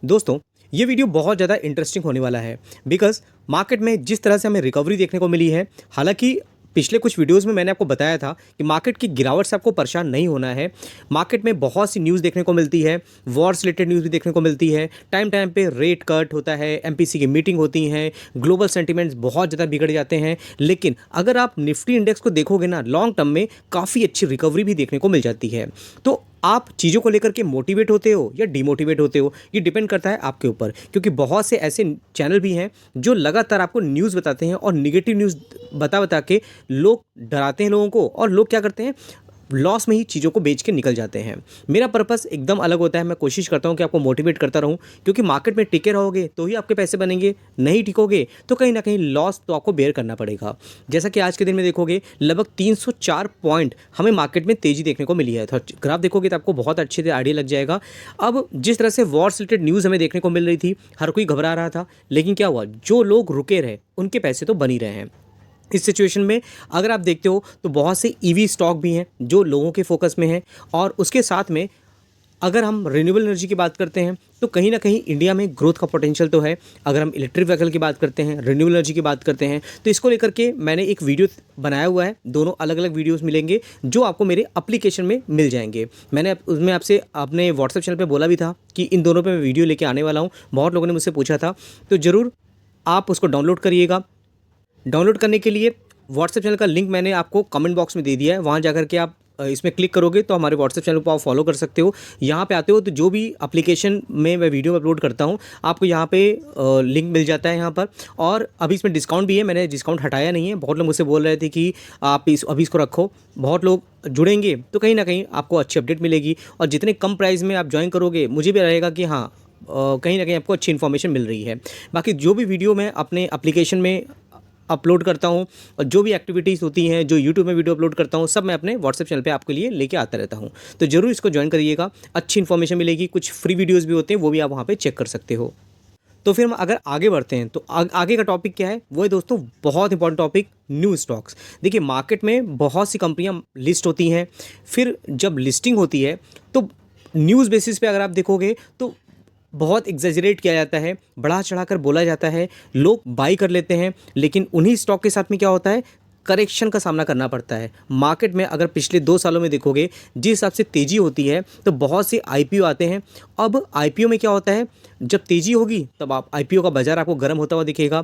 दोस्तों, ये वीडियो बहुत ज़्यादा इंटरेस्टिंग होने वाला है बिकॉज़ मार्केट में जिस तरह से हमें रिकवरी देखने को मिली है, हालाँकि पिछले कुछ वीडियोज़ में मैंने आपको बताया था कि मार्केट की गिरावट से आपको परेशान नहीं होना है। मार्केट में बहुत सी न्यूज़ देखने को मिलती है, वॉर से रिलेटेड न्यूज़ भी देखने को मिलती है, टाइम-टाइम पे रेट कट होता है, एमपीसी की मीटिंग होती हैं, ग्लोबल सेंटिमेंट्स बहुत ज़्यादा बिगड़ जाते हैं। लेकिन अगर आप निफ्टी इंडेक्स को देखोगे ना, लॉन्ग टर्म में काफ़ी अच्छी रिकवरी भी देखने को मिल जाती है। तो आप चीज़ों को लेकर के मोटिवेट होते हो या डिमोटिवेट होते हो, ये डिपेंड करता है आपके ऊपर, क्योंकि बहुत से ऐसे चैनल भी हैं जो लगातार आपको न्यूज़ बताते हैं और निगेटिव न्यूज़ बता बता के लोग डराते हैं लोगों को, और लोग क्या करते हैं, लॉस में ही चीज़ों को बेच के निकल जाते हैं। मेरा पर्पस एकदम अलग होता है। मैं कोशिश करता हूँ कि आपको मोटिवेट करता रहूँ, क्योंकि मार्केट में टिके रहोगे तो ही आपके पैसे बनेंगे, नहीं टिकोगे तो कहीं ना कहीं लॉस तो आपको बेयर करना पड़ेगा। जैसा कि आज के दिन में देखोगे, लगभग 304 पॉइंट हमें मार्केट में तेज़ी देखने को मिली है। तो ग्राफ देखोगे तो आपको बहुत अच्छे से आइडिया लग जाएगा। अब जिस तरह से वॉर से रिलेटेड न्यूज़ हमें देखने को मिल रही थी, हर कोई घबरा रहा था, लेकिन क्या हुआ, जो लोग रुके रहे उनके पैसे तो बन ही रहे हैं। इस सिचुएशन में अगर आप देखते हो तो बहुत से ईवी स्टॉक भी हैं जो लोगों के फोकस में हैं, और उसके साथ में अगर हम रिन्यूएबल एनर्जी की बात करते हैं तो कहीं ना कहीं इंडिया में ग्रोथ का पोटेंशियल तो है। अगर हम इलेक्ट्रिक व्हीकल की बात करते हैं, रिन्यूएबल एनर्जी की बात करते हैं, तो इसको लेकर के मैंने एक वीडियो बनाया हुआ है। दोनों अलग अलग वीडियोस मिलेंगे जो आपको मेरे एप्लीकेशन में मिल जाएंगे। मैंने उसमें आपसे अपने व्हाट्सएप चैनल पे बोला भी था कि इन दोनों पे मैं वीडियो लेके आने वाला हूँ। बहुत लोगों ने मुझसे पूछा था, तो ज़रूर आप उसको डाउनलोड करिएगा। डाउनलोड करने के लिए व्हाट्सएप चैनल का लिंक मैंने आपको कमेंट बॉक्स में दे दिया है। वहाँ जाकर के आप इसमें क्लिक करोगे तो हमारे व्हाट्सएप चैनल को आप फॉलो कर सकते हो। यहाँ पे आते हो तो जो भी एप्लीकेशन में मैं वीडियो अपलोड करता हूँ, आपको यहाँ पे लिंक मिल जाता है यहाँ पर। और अभी इसमें डिस्काउंट भी है, मैंने डिस्काउंट हटाया नहीं है। बहुत लोग मुझसे बोल रहे थे कि आप अभी इसको रखो। बहुत लोग जुड़ेंगे तो कहीं ना कहीं आपको अच्छी अपडेट मिलेगी, और जितने कम प्राइस में आप ज्वाइन करोगे, मुझे भी रहेगा कि हाँ कहीं ना कहीं आपको अच्छी इन्फॉर्मेशन मिल रही है। बाकी जो भी वीडियो मैं अपने एप्लीकेशन में अपलोड करता हूँ और जो भी एक्टिविटीज़ होती हैं, जो यूट्यूब में वीडियो अपलोड करता हूँ, सब मैं अपने व्हाट्सएप चैनल पे आपके लिए लेके आता रहता हूँ। तो ज़रूर इसको ज्वाइन करिएगा, अच्छी इन्फॉर्मेशन मिलेगी। कुछ फ्री वीडियोज़ भी होते हैं, वो भी आप वहाँ पे चेक कर सकते हो। तो फिर हम अगर आगे बढ़ते हैं तो आगे का टॉपिक क्या है, वो है दोस्तों बहुत इंपॉर्टेंट टॉपिक, न्यू स्टॉक्स। देखिए, मार्केट में बहुत सी कंपनियां लिस्ट होती हैं, फिर जब लिस्टिंग होती है तो न्यूज़ बेसिस पे अगर आप देखोगे तो बहुत एग्जैजरेट किया जाता है, बढ़ा चढ़ाकर बोला जाता है, लोग बाई कर लेते हैं, लेकिन उन्हीं स्टॉक के साथ में क्या होता है, करेक्शन का सामना करना पड़ता है। मार्केट में अगर पिछले 2 सालों में देखोगे, जिस हिसाब से तेज़ी होती है तो बहुत से आईपीओ आते हैं। अब आईपीओ में क्या होता है, जब तेज़ी होगी तब आप आईपीओ का बाज़ार आपको गर्म होता हुआ दिखेगा,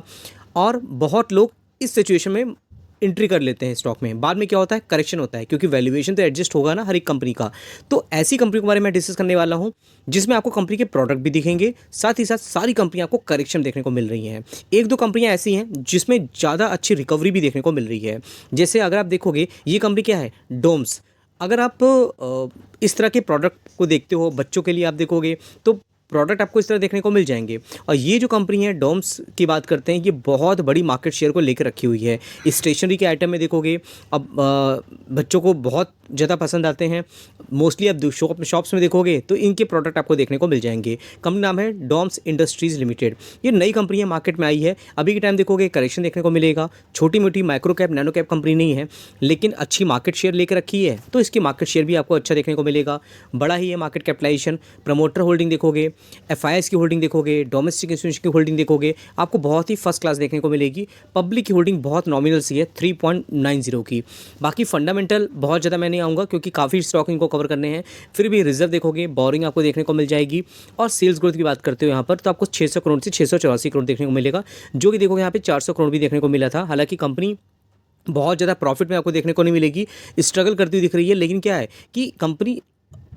और बहुत लोग इस सिचुएशन में एंट्री कर लेते हैं स्टॉक में। बाद में क्या होता है, करेक्शन होता है, क्योंकि वैल्यूएशन तो एडजस्ट होगा ना हर एक कंपनी का। तो ऐसी कंपनी के बारे में डिस्कस करने वाला हूं जिसमें आपको कंपनी के प्रोडक्ट भी दिखेंगे, साथ ही साथ सारी कंपनियां आपको करेक्शन देखने को मिल रही हैं। एक दो कंपनियां ऐसी हैं जिसमें ज़्यादा अच्छी रिकवरी भी देखने को मिल रही है। जैसे अगर आप देखोगे, ये कंपनी क्या है, डोम्स। अगर आप इस तरह के प्रोडक्ट को देखते हो, बच्चों के लिए आप देखोगे तो प्रोडक्ट आपको इस तरह देखने को मिल जाएंगे। और ये जो कंपनी है डोम्स की बात करते हैं, ये बहुत बड़ी मार्केट शेयर को लेकर रखी हुई है। स्टेशनरी के आइटम में देखोगे, अब बच्चों को बहुत ज़्यादा पसंद आते हैं। मोस्टली अब शॉप्स में देखोगे तो इनके प्रोडक्ट आपको देखने को मिल जाएंगे। कंपनी नाम है डॉम्स इंडस्ट्रीज़ लिमिटेड। ये नई कंपनी है, मार्केट में आई है। अभी के टाइम देखोगे करेक्शन देखने को मिलेगा। छोटी मोटी micro cap nano cap company नहीं है, लेकिन अच्छी मार्केट शेयर लेकर रखी है, तो इसकी मार्केट शेयर भी आपको अच्छा देखने को मिलेगा। बड़ा ही है मार्केट कैपिटलाइजेशन। प्रमोटर होल्डिंग देखोगे, एफआईआईएस की होल्डिंग देखोगे, डोमेस्टिक इंस्टीट्यूशन की होल्डिंग देखोगे, आपको बहुत ही फर्स्ट क्लास देखने को मिलेगी। पब्लिक की होल्डिंग बहुत नॉमिनल सी है, 3.90 की। बाकी फंडामेंटल बहुत ज़्यादा मैं नहीं आऊँगा, क्योंकि काफ़ी स्टॉक इनको कवर करने हैं। फिर भी रिजर्व देखोगे, बोरिंग आपको देखने को मिल जाएगी। और सेल्स ग्रोथ की बात करते हो यहाँ पर, तो आपको 600 करोड़ से 684 करोड़ देखने को मिलेगा, जो कि देखोगे यहाँ पे 400 करोड़ भी देखने को मिला था। हालांकि कंपनी बहुत ज़्यादा प्रॉफिट में आपको देखने को नहीं मिलेगी, स्ट्रगल करती हुई दिख रही है। लेकिन क्या है कि कंपनी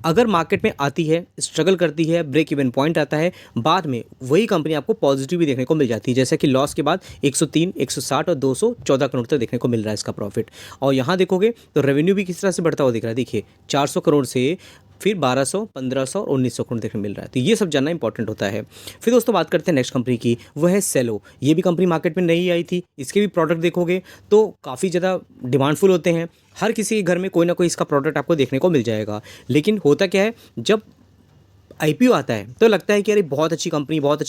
अगर मार्केट में आती है, स्ट्रगल करती है, ब्रेक इवन पॉइंट आता है, बाद में वही कंपनी आपको पॉजिटिव भी देखने को मिल जाती है। जैसे कि लॉस के बाद 103, 160 और 214 करोड़ तक देखने को मिल रहा है इसका प्रॉफिट। और यहाँ देखोगे तो रेवेन्यू भी किस तरह से बढ़ता हुआ दिख रहा है। देखिए, 400 करोड़ से फिर 1200, 1500 और 1900 करोड़ देखने मिल रहा है। तो ये सब जानना इंपॉर्टेंट होता है। फिर दोस्तों बात करते हैं नेक्स्ट कंपनी की, वो है सेलो। ये भी कंपनी मार्केट में नई आई थी। इसके भी प्रोडक्ट देखोगे तो काफ़ी ज़्यादा डिमांडफुल होते हैं। हर किसी के घर में कोई ना कोई इसका प्रोडक्ट आपको देखने को मिल जाएगा। लेकिन होता क्या है, जब आईपीओ आता है तो लगता है कि अरे बहुत अच्छी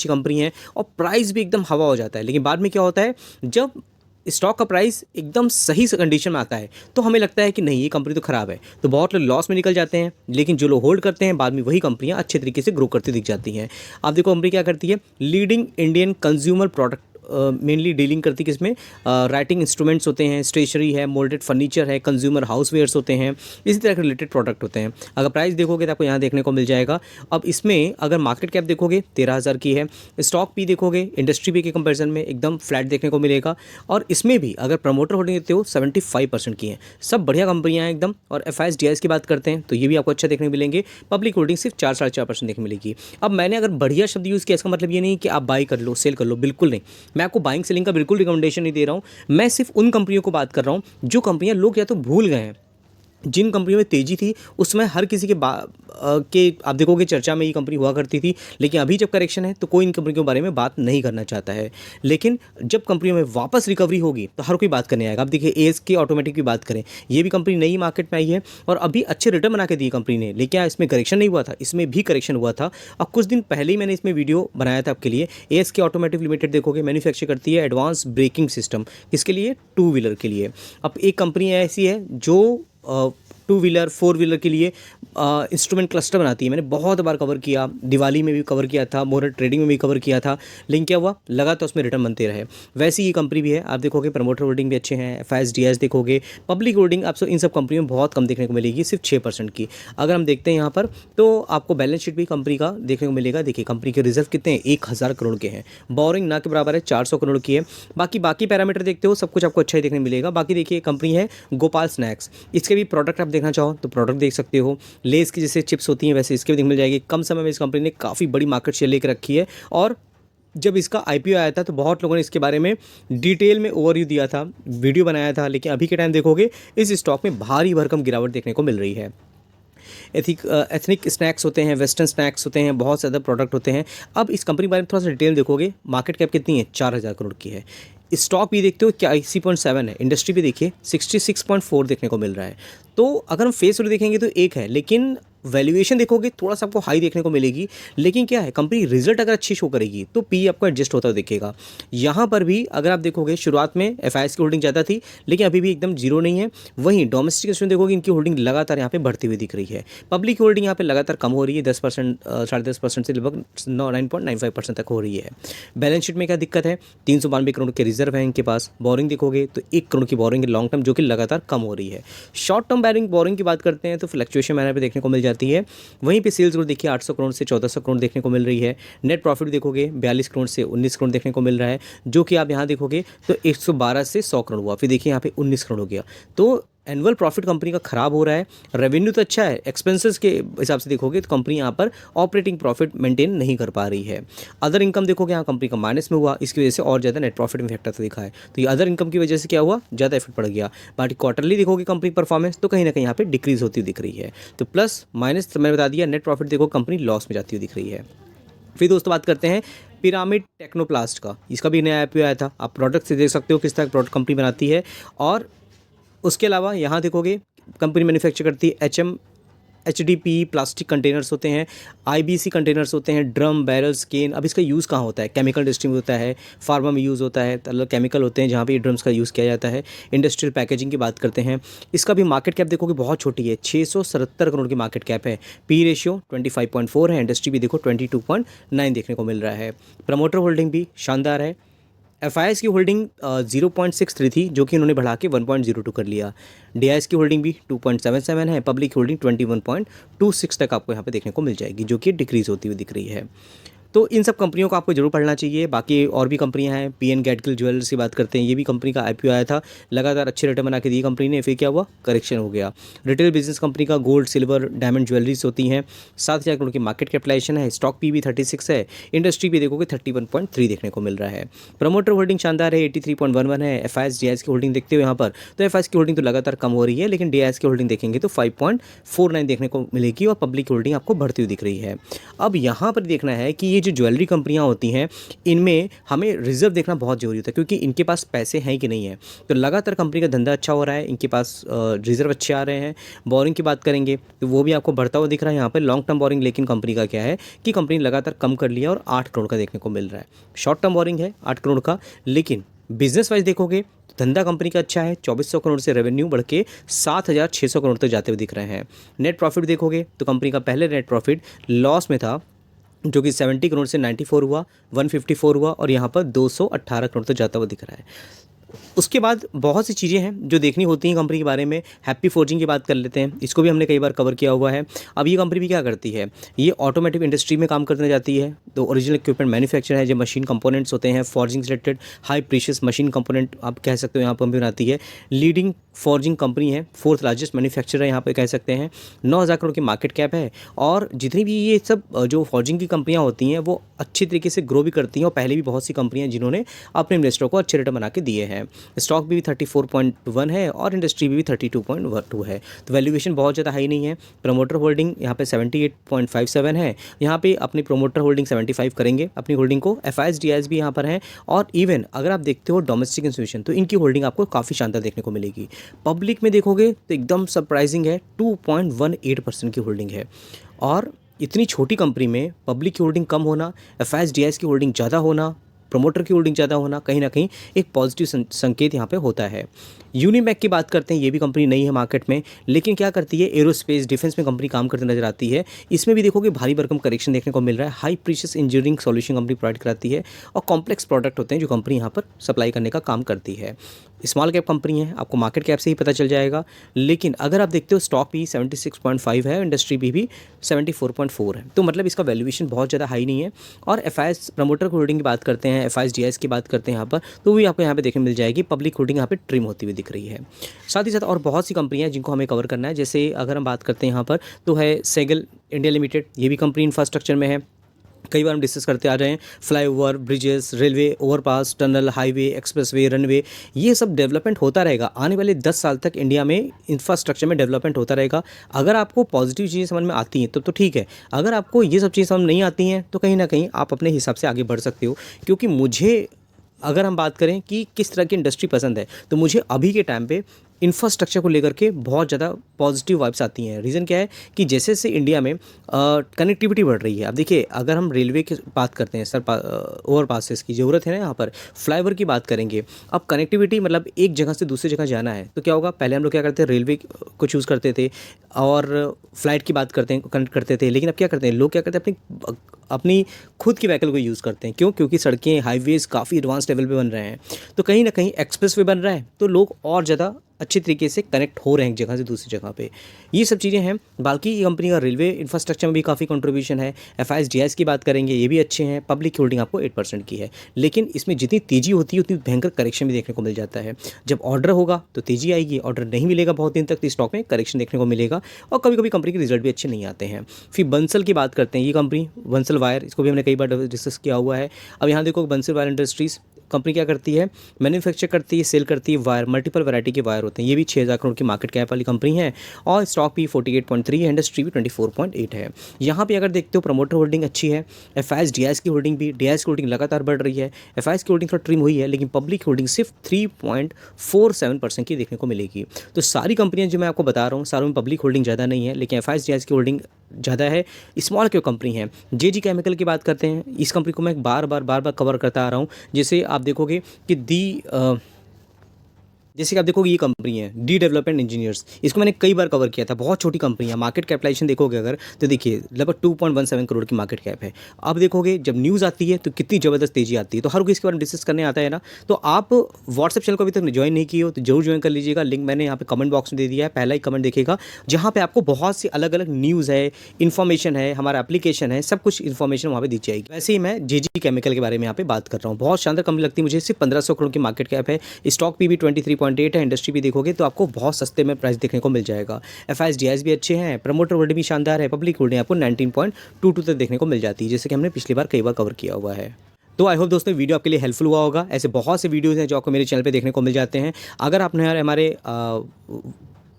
कंपनी है, और प्राइस भी एकदम हवा हो जाता है। लेकिन बाद में क्या होता है, जब स्टॉक का प्राइस एकदम सही कंडीशन में आता है तो हमें लगता है कि नहीं ये कंपनी तो ख़राब है, तो बहुत लोग लॉस में निकल जाते हैं। लेकिन जो लोग होल्ड करते हैं बाद में वही कंपनियां अच्छे तरीके से ग्रो करती दिख जाती हैं। आप देखो कंपनी क्या करती है, leading Indian consumer product mainly dealing करती है किसमें, राइटिंग इंस्ट्रूमेंट्स होते हैं, स्टेशनरी है, मोल्डेड फर्नीचर है, कंज्यूमर हाउसवेयर्स होते हैं, इसी तरह के रिलेटेड प्रोडक्ट होते हैं। अगर प्राइस देखोगे तो आपको यहाँ देखने को मिल जाएगा। अब इसमें अगर मार्केट कैप देखोगे 13,000 की है, स्टॉक पी देखोगे इंडस्ट्री पी के कंपैरिजन में एकदम फ्लैट देखने को मिलेगा। और इसमें भी अगर प्रमोटर होल्डिंग देते हो 75% की है, सब बढ़िया कंपनियाँ हैं एकदम। और एफआईएस डीआईएस की बात करते हैं तो ये भी आपको अच्छा देखने को मिलेंगे। पब्लिक होल्डिंग सिर्फ 4-4.5% देखने मिलेगी। अब मैंने अगर बढ़िया शब्द यूज़ किया इसका मतलब ये नहीं कि आप बाई कर लो, सेल कर लो, बिल्कुल नहीं। मैं आपको बाइंग सेलिंग का बिल्कुल रिकमेंडेशन नहीं दे रहा हूँ। मैं सिर्फ उन कंपनियों को बात कर रहा हूँ जो कंपनियां लोग या तो भूल गए हैं। जिन कंपनियों में तेज़ी थी उसमें हर किसी के आप देखोगे चर्चा में ये कंपनी हुआ करती थी, लेकिन अभी जब करेक्शन है तो कोई इन कंपनियों के बारे में बात नहीं करना चाहता है। लेकिन जब कंपनियों में वापस रिकवरी होगी तो हर कोई बात करने आएगा। अब देखिए एएसके ऑटोमेटिक की बात करें, ये भी कंपनी नई मार्केट में आई है और अभी अच्छे रिटर्न बना के दी कंपनी ने। लेकिन क्या इसमें करेक्शन नहीं हुआ था? इसमें भी करेक्शन हुआ था। अब कुछ दिन पहले ही मैंने इसमें वीडियो बनाया था आपके लिए। एएसके ऑटोमेटिक लिमिटेड देखोगे मैन्युफैक्चर करती है एडवांस ब्रेकिंग सिस्टम, किसके लिए? टू व्हीलर के लिए। अब एक कंपनी ऐसी है जो टू व्हीलर, फोर व्हीलर के लिए इंस्ट्रूमेंट क्लस्टर बनाती है। मैंने बहुत बार कवर किया, दिवाली में भी कवर किया था, मोटर ट्रेडिंग में भी कवर किया था, लेकिन क्या हुआ, लगा तो उसमें रिटर्न बनते रहे। वैसे ये कंपनी भी है। आप देखोगे प्रमोटर होल्डिंग भी अच्छे हैं, एफआईएस डीआईएस देखोगे, पब्लिक होल्डिंग आपको इन सब कंपनियों में बहुत कम देखने को मिलेगी, सिर्फ 6% की। अगर हम देखते हैं यहाँ पर तो आपको बैलेंस शीट भी कंपनी का देखने को मिलेगा। देखिए कंपनी के रिजर्व कितने हैं, 1000 करोड़ के हैं। बोरिंग ना के बराबर है, 400 करोड़ की है। बाकी पैरामीटर देखते हो सब कुछ आपको अच्छा ही देखने मिलेगा। बाकी देखिए कंपनी है गोपाल स्नैक्स, इसके भी प्रोडक्ट आप देखना चाहो तो प्रोडक्ट देख सकते हो। लेस की जैसे चिप्स होती हैं वैसे इसके भी मिल जाएगी। कम समय में इस कंपनी ने काफ़ी बड़ी मार्केट शेयर लेकर रखी है। और जब इसका आईपीओ आया था तो बहुत लोगों ने इसके बारे में डिटेल में ओवरव्यू दिया था, वीडियो बनाया था। लेकिन अभी के टाइम देखोगे इस स्टॉक में भारी भरकम गिरावट देखने को मिल रही है। एथनिक स्नैक्स होते हैं, वेस्टर्न स्नैक्स होते हैं, बहुत ज़्यादा प्रोडक्ट होते हैं। अब इस कंपनी के बारे में थोड़ा सा डिटेल देखोगे, मार्केट कैप कितनी है, 4000 करोड़ की है। स्टॉक भी देखते हो क्या 80.7 है, इंडस्ट्री भी देखिए 66.4 देखने को मिल रहा है। तो अगर हम फेस वैल्यू देखेंगे तो एक है, लेकिन वैल्यूएशन देखोगे थोड़ा सा आपको हाई देखने को मिलेगी। लेकिन क्या है, कंपनी रिजल्ट अगर अच्छी शो करेगी तो पी आपको एडजस्ट होता दिखेगा। यहाँ पर भी अगर आप देखोगे शुरुआत में एफआईएस की होल्डिंग ज़्यादा थी, लेकिन अभी भी एकदम जीरो नहीं है। वहीं डोमेस्टिक इंस्टीट्यूशन देखोगे इनकी होल्डिंग लगातार यहाँ पे बढ़ती हुई दिख रही है। पब्लिक होल्डिंग यहाँ पे लगातार कम हो रही है, 10%, 10.5% से लगभग 9.95% तक हो रही है। बैलेंस शीट में क्या दिक्कत है, 392 करोड़ के रिजर्व है इनके पास। बोरिंग देखोगे तो 1 करोड़ की बोरिंग है लॉन्ग टर्म, जो कि लगातार कम हो रही है। शॉर्ट टर्म बोरिंग की बात करते हैं तो फ्लक्चुएशन मैनर पे देखने को मिल जाती है। वहीं पे सेल्स ग्रोथ देखिए 800 करोड़ से 1400 करोड़ देखने को मिल रही है। नेट प्रॉफिट देखोगे 42 करोड़ से 19 करोड़ देखने को मिल रहा है, जो कि आप यहाँ देखोगे तो 112 से 100 करोड़ हुआ। फिर देखिए यहाँ पे 19 करोड़ हो गया। तो एनुअल प्रॉफिट कंपनी का खराब हो रहा है। रेवेन्यू तो अच्छा है, एक्सपेंसेस के हिसाब से देखोगे तो कंपनी यहाँ पर ऑपरेटिंग प्रॉफिट मेंटेन नहीं कर पा रही है। अदर इनकम देखोगे यहाँ कंपनी का माइनस में हुआ, इसकी वजह से और ज़्यादा नेट प्रॉफिट में इफेक्ट आता दिखा है। तो ये अदर इनकम की वजह से क्या हुआ, ज़्यादा इफेक्ट पड़ गया। बाकी क्वार्टरली देखोगे कंपनी परफॉर्मेंस तो कहीं ना कहीं यहाँ पे डिक्रीज होती हुई दिख रही है। तो प्लस माइनस मैंने बता दिया, नेट प्रॉफिट देखो कंपनी लॉस में जाती हुई दिख रही है। फिर दोस्तों बात करते हैं पिरामिड टेक्नोप्लास्ट का। इसका भी नया आईपीओ आया था। आप प्रोडक्ट से देख सकते हो किस तरह प्रोडक्ट कंपनी बनाती है। और उसके अलावा यहाँ देखोगे कंपनी मैन्युफैक्चर करती है HDPE प्लास्टिक कंटेनर्स होते हैं, IBC कंटेनर्स होते हैं, ड्रम, बैरल्स, केन। अब इसका यूज़ कहाँ होता है, केमिकल इंडस्ट्री में होता है, फार्मा में यूज़ होता है, मतलब केमिकल होते हैं जहाँ पे ड्रम्स का यूज़ किया जाता है। इंडस्ट्रियल पैकेजिंग की बात करते हैं, इसका भी मार्केट कैप देखोगे बहुत छोटी है, 670 करोड़ की मार्केट कैप है। पी रेशियो 25.4 है। इंडस्ट्री भी देखो 22.9 देखने को मिल रहा है। प्रमोटर होल्डिंग भी शानदार है। एफआईएस की होल्डिंग 0.63 थी, जो कि उन्होंने बढ़ा के 1.02 कर लिया। डीआईएस की होल्डिंग भी 2.77 है। पब्लिक होल्डिंग 21.26 तक आपको यहाँ पे देखने को मिल जाएगी, जो कि डिक्रीज़ होती हुई दिख रही है। तो इन सब कंपनियों को आपको जरूर पढ़ना चाहिए। बाकी और भी कंपनियां हैं, पीएन गैडगिल ज्वेलर्स की बात करते हैं, ये भी कंपनी का आईपीओ आया था, लगातार अच्छे रिटर्न बना के दी कंपनी ने। फिर क्या हुआ, करेक्शन हो गया। रिटेल बिजनेस कंपनी का गोल्ड, सिल्वर, डायमंड ज्वेलरीज होती हैं। 7,000 करोड़ की मार्केट कैपिटलाइजेशन है। स्टॉक पी भी 36 है। इंडस्ट्री भी देखोगे 31.3 देखने को मिल रहा है। प्रमोटर होल्डिंग शानदार है, 83.11 है। एफआईएस डीआईएस की होल्डिंग देखते हो यहाँ पर, तो एफआईएस की होल्डिंग तो लगातार कम हो रही है, लेकिन डीआईएस की होल्डिंग देखेंगे तो 5.49 देखने को मिलेगी। और पब्लिक होल्डिंग आपको बढ़ती हुई दिख रही है। अब यहाँ पर देखना है कि ये जो ज्वेलरी कंपनियां होती हैं, इनमें हमें रिजर्व देखना बहुत जरूरी होता है, क्योंकि इनके पास पैसे हैं कि नहीं है। तो लगातार कंपनी का धंधा अच्छा हो रहा है, इनके पास रिजर्व अच्छे आ रहे हैं। बोरिंग की बात करेंगे तो वो भी आपको बढ़ता हुआ दिख रहा है यहाँ पर लॉन्ग टर्म बोरिंग। लेकिन कंपनी का क्या है कि कंपनी लगातार कम कर लिया और 8 करोड़ का देखने को मिल रहा है। शॉर्ट टर्म बोरिंग है 8 करोड़ का, लेकिन बिजनेस वाइज देखोगे धंधा कंपनी का अच्छा है, 2400 करोड़ से रेवेन्यू बढ़ के 7600 करोड़ तक जाते हुए दिख रहे हैं। नेट प्रॉफिट देखोगे तो कंपनी का पहले नेट प्रॉफिट लॉस में था, जो कि 70 करोड़ से 94 हुआ, 154 हुआ और यहाँ पर 218 करोड़ तक जाता हुआ दिख रहा है। उसके बाद बहुत सी चीज़ें हैं जो देखनी होती हैं कंपनी के बारे में। हैप्पी फोर्जिंग की बात कर लेते हैं, इसको भी हमने कई बार कवर किया हुआ है। अब ये कंपनी भी क्या करती है, ये ऑटोमेटिव इंडस्ट्री में काम करने जाती है। तो ओरिजिनल इक्विपमेंट मैन्युफैक्चर है, जो मशीन कंपोनेंट्स होते हैं, forging related high precious machine component आप कह सकते हो यहाँ पर भी बनाती है। लीडिंग फॉर्जिंग कंपनी है, 4th लार्जेस्ट मैन्युफैक्चरर है यहाँ पे कह सकते हैं। 9000 करोड़ की मार्केट कैप है और जितनी भी ये सब जो फॉर्जिंग की कंपनियाँ होती हैं वो अच्छी तरीके से ग्रो भी करती हैं और पहले भी बहुत सी कंपनियाँ जिन्होंने अपने इन्वेस्टरों को अच्छे रिटर्न बना के दिए हैं। स्टॉक भी 34.1 है और इंडस्ट्री भी 32.2 है। तो वैल्यूएशन बहुत ज़्यादा हाई नहीं है। प्रमोटर होल्डिंग यहाँ पे 78.57 है। यहाँ पे अपनी प्रमोटर होल्डिंग 75 करेंगे अपनी होल्डिंग को। FIs DIs भी यहाँ पर हैं और इवन अगर आप देखते हो डोमेस्टिक इंस्टीट्यूशन तो इनकी होल्डिंग आपको काफ़ी शानदार देखने को मिलेगी। पब्लिक में देखोगे तो एकदम सरप्राइजिंग है, 2.18% की होल्डिंग है। और इतनी छोटी कंपनी में पब्लिक की होल्डिंग कम होना, FIs DIs की होल्डिंग ज़्यादा होना, प्रमोटर की होल्डिंग ज़्यादा होना कहीं ना कहीं एक पॉजिटिव संकेत यहाँ पे होता है। यूनिमैक की बात करते हैं, ये भी कंपनी नहीं है मार्केट में, लेकिन क्या करती है एरोस्पेस डिफेंस में कंपनी काम करते नजर आती है। इसमें भी देखोगे भारी भरकम करेक्शन देखने को मिल रहा है। High precious engineering solution company provide कराती है और कॉम्प्लेक्स प्रोडक्ट होते हैं जो कंपनी यहाँ पर सप्लाई करने का काम करती है। स्मॉल कैप कंपनी है, आपको मार्केट कैप से ही पता चल जाएगा। लेकिन अगर आप देखते हो स्टॉक भी 76.5 है, इंडस्ट्री भी 74.4 है, तो मतलब इसका वैल्यूएशन बहुत ज़्यादा हाई नहीं है। और FIs प्रमोटर होल्डिंग की बात करते हैं, FIs DIs की बात करते हैं यहाँ पर, तो भी आपको यहाँ पे देखने मिल जाएगी। पब्लिक होल्डिंग यहाँ पे ट्रिम होती हुई दिख रही है। साथ ही साथ और बहुत सी कंपनियां जिनको हमें कवर करना है, जैसे अगर हम बात करते हैं यहाँ पर तो है सेगल इंडिया लिमिटेड, ये भी कंपनी इंफ्रास्ट्रक्चर में है। कई बार हम डिस्कस करते आ रहे हैं flyover, bridges, railway, overpass, tunnel, highway, expressway, runway, ये सब डेवलपमेंट होता रहेगा। आने वाले 10 साल तक इंडिया में इंफ्रास्ट्रक्चर में डेवलपमेंट होता रहेगा। अगर आपको पॉजिटिव चीज़ें समझ में आती हैं तो ठीक है, अगर आपको ये सब चीज़ें समझ नहीं आती हैं तो कहीं ना कहीं आप अपने हिसाब से आगे बढ़ सकते हो। क्योंकि मुझे अगर हम बात करें कि किस तरह की इंडस्ट्री पसंद है, तो मुझे अभी के टाइम पे इंफ्रास्ट्रक्चर को लेकर के बहुत ज़्यादा पॉजिटिव वाइब्स आती हैं। रीज़न क्या है कि जैसे जैसे इंडिया में कनेक्टिविटी बढ़ रही है। अब देखिए अगर हम रेलवे की बात करते हैं, ओवरपासेस की ज़रूरत है ना, यहाँ पर फ्लाईओवर की बात करेंगे। अब कनेक्टिविटी मतलब एक जगह से दूसरी जगह जाना है तो क्या होगा, पहले हम लोग क्या करते हैं रेलवे को चूज़ करते थे और फ्लाइट की बात करते हैं कनेक्ट करते थे। लेकिन अब क्या करते हैं लोग, क्या करते हैं अपनी खुद की व्हीकल को यूज़ करते हैं। क्यों? क्योंकि सड़कें, हाईवेज़ काफ़ी एडवांस लेवल पे बन रहे हैं, तो कहीं ना कहीं एक्सप्रेस वे बन रहा है तो लोग और ज़्यादा अच्छे तरीके से कनेक्ट हो रहे हैं एक जगह से दूसरी जगह पे। ये सब चीज़ें हैं। बाकी ये कंपनी का रेलवे इंफ्रास्ट्रक्चर में भी काफ़ी कंट्रीब्यूशन है। FIs DIs की बात करेंगे, ये भी अच्छे हैं। पब्लिक होल्डिंग आपको 8% की है। लेकिन इसमें जितनी तेज़ी होती है उतनी भयंकर करेक्शन भी देखने को मिल जाता है। जब ऑर्डर होगा तो तेज़ी आएगी, ऑर्डर नहीं मिलेगा बहुत दिन तक तो स्टॉक में करेक्शन देखने को मिलेगा और कभी कभी कंपनी के रिजल्ट भी अच्छे नहीं आते हैं। फिर बंसल की बात करते हैं, ये कंपनी बंसल वायर, इसको भी हमने कई बार डिस्कस किया हुआ है। अब यहाँ देखो बंसल वायर इंडस्ट्रीज़ कंपनी क्या करती है, मैन्युफैक्चर करती है, सेल करती है वायर, मल्टीपल वैरायटी के वायर होते हैं। ये भी 6000 करोड़ की मार्केट कैप वाली कंपनी है और स्टॉक भी 48.3 है, इंडस्ट्री भी 24.8 है। यहाँ पे अगर देखते हो प्रमोटर होल्डिंग अच्छी है। FIs DIs की होल्डिंग भी, DIs की होल्डिंग लगातार बढ़ रही है। FIs की होल्डिंग थोड़ा ट्रिम हुई है, लेकिन पब्लिक होल्डिंग सिर्फ 3.47% की देखने को मिलेगी। तो सारी कंपनियाँ जो मैं आपको बता रहा हूँ सारों में पब्लिक होल्डिंग ज़्यादा नहीं है, लेकिन FIs DIs की होल्डिंग ज़्यादा है। स्मॉल कैप कंपनी है। JG केमिकल की बात करते हैं, इस कंपनी को मैं बार बार कवर करता आ रहा हूँ। जैसे आप देखोगे कि जैसे कि आप देखोगे ये कंपनी है डी डेवलपमेंट इंजीनियर्स, इसको मैंने कई बार कवर किया था। बहुत छोटी कंपनी है, मार्केट कैपिटलाइजेशन देखोगे अगर तो देखिए लगभग 2.17 करोड़ की मार्केट कैप है। अब देखोगे जब न्यूज़ आती है तो कितनी ज़बरदस्त तेज़ी आती है, तो हर कोई इसके बारे में डिस्कस करने आता है ना। तो आप व्हाट्सएप चैनल को अभी तक ज्वाइन नहीं किए हो तो जरूर ज्वाइन कर लीजिएगा। लिंक मैंने यहाँ पे कमेंट बॉक्स में दे दिया है, पहला ही कमेंट देखिएगा, जहाँ पे आपको बहुत सी अलग अलग न्यूज़ है, इन्फॉर्मेशन है, हमारा एप्लीकेशन है, सब कुछ इन्फॉर्मेशन वहाँ पे दी जाएगी। वैसे ही मैं JG केमिकल के बारे में यहाँ पे बात कर रहा हूँ। बहुत शानदार कंपनी लगती है मुझे, सिर्फ 1500 करोड़ की मार्केट कैप है। स्टॉक भी 23.8 है, इंडस्ट्री भी देखोगे तो आपको बहुत सस्ते में प्राइस देखने को मिल जाएगा। FIs DIs भी अच्छे हैं, प्रमोटर होल्डिंग भी शानदार है, पब्लिक होल्डिंग आपको 19.22 तक देखने को मिल जाती है, जैसे कि हमने पिछली बार कई बार कवर किया हुआ है। तो आई होप दोस्तों वीडियो आपके लिए हेल्पफुल हुआ होगा। ऐसे बहुत से वीडियोज़ हैं जो आपको मेरे चैनल पे देखने को मिल जाते हैं। अगर आपने हमारे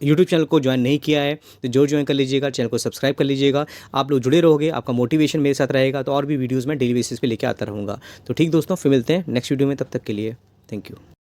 यूट्यूब चैनल को ज्वाइन नहीं किया है तो जो ज्वाइन कर लीजिएगा, चैनल को सब्सक्राइब कर लीजिएगा। आप लोग जुड़े रहोगे, आपका मोटिवेशन मेरे साथ रहेगा, तो और भी वीडियोज़ मैं डेली बेसिस पे लेके आता रहूँगा। तो ठीक दोस्तों, फिर मिलते हैं नेक्स्ट वीडियो में, तब तक के लिए थैंक यू।